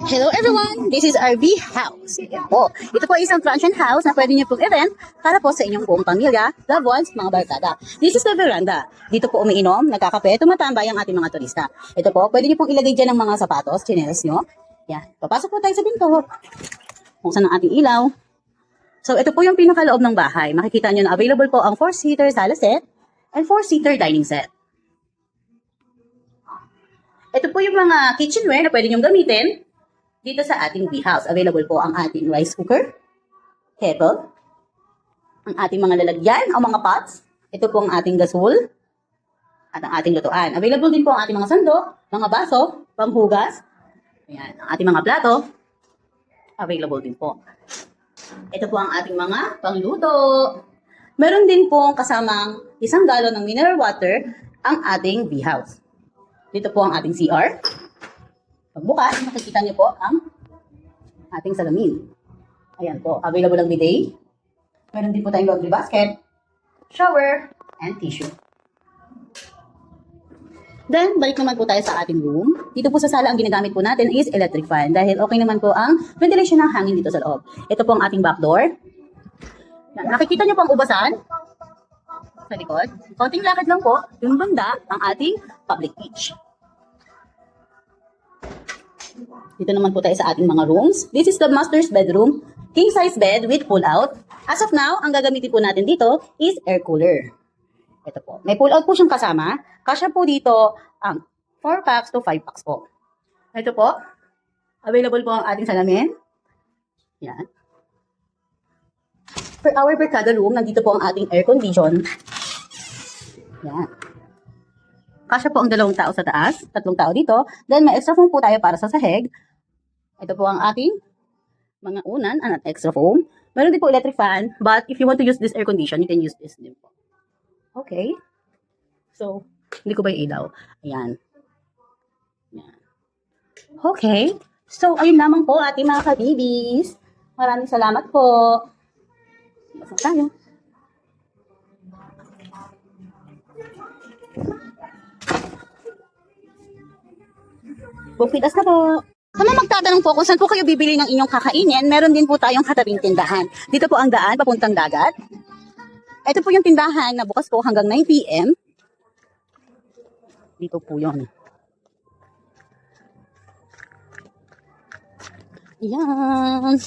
Hello everyone! This is RV House. Ito po ay isang transient house na pwede niyo pong event para po sa inyong buong pamilya, loved ones, mga barkada. This is the veranda. Dito po umiinom, nagkakape, tumatambay ang ating mga turista. Ito po, pwede niyo pong ilagay dyan ng mga sapatos, tsinelas nyo. Yan. Papasok po tayo sa pinto. Kung saan ang ating ilaw. So ito po yung pinakaloob ng bahay. Makikita nyo na available po ang 4-seater sala set and 4-seater dining set. Ito po yung mga kitchenware na pwede nyong gamitin dito sa ating V-House. Available po ang ating rice cooker, kettle, ang ating mga lalagyan o mga pots. Ito po ang ating gasol at ang ating lutuan. Available din po ang ating mga sandok, mga baso, panghugas. Ayan, ang ating mga plato. Available din po. Ito po ang ating mga pangluto. Meron din po kasamang 1 galon ng mineral water ang ating V-House. Dito po ang ating CR. Pagbukas, makikita niyo po ang ating salamin. Ayan po, available ang bidet. Meron din po tayong laundry basket, shower, and tissue. Then, balik naman po tayo sa ating room. Dito po sa sala, ang ginagamit po natin is electric fan dahil okay naman po ang ventilation ng hangin dito sa loob. Ito po ang ating back door. Yan, nakikita niyo po ang ubasan sa likod. Konting lakad lang po, yung banda, ang ating public beach. Dito naman po tayo sa ating mga rooms. This is the master's bedroom. King size bed with pull out. As of now, ang gagamitin po natin dito is air cooler. Ito po. May pull out po siyang kasama. Kasya po dito ang 4 packs to 5 packs po. Ito po. Available po ang ating salamin. Yan. Per hour per kada room, nandito po ang ating air condition. Yan. Kasya po ang 2 tao sa taas, 3 tao dito. Then may extra foam po tayo para sa sahig. Ito po ang ating mga unan at extra foam. Meron din po electric fan, but if you want to use this air condition, you can use this din po. Okay. So, hindi ko ba ilaw? Ayan. Ayan. Okay. So, ayun lamang po ating mga kabibis. Maraming salamat po. Pasok tayo. Bukitas na po. Sa mga magtatanong po kung saan po kayo bibili ng inyong kakainin, meron din po tayong katabing tindahan. Dito po ang daan, papuntang dagat. Ito po yung tindahan na bukas po hanggang 9 PM. Dito po yun. Ayan.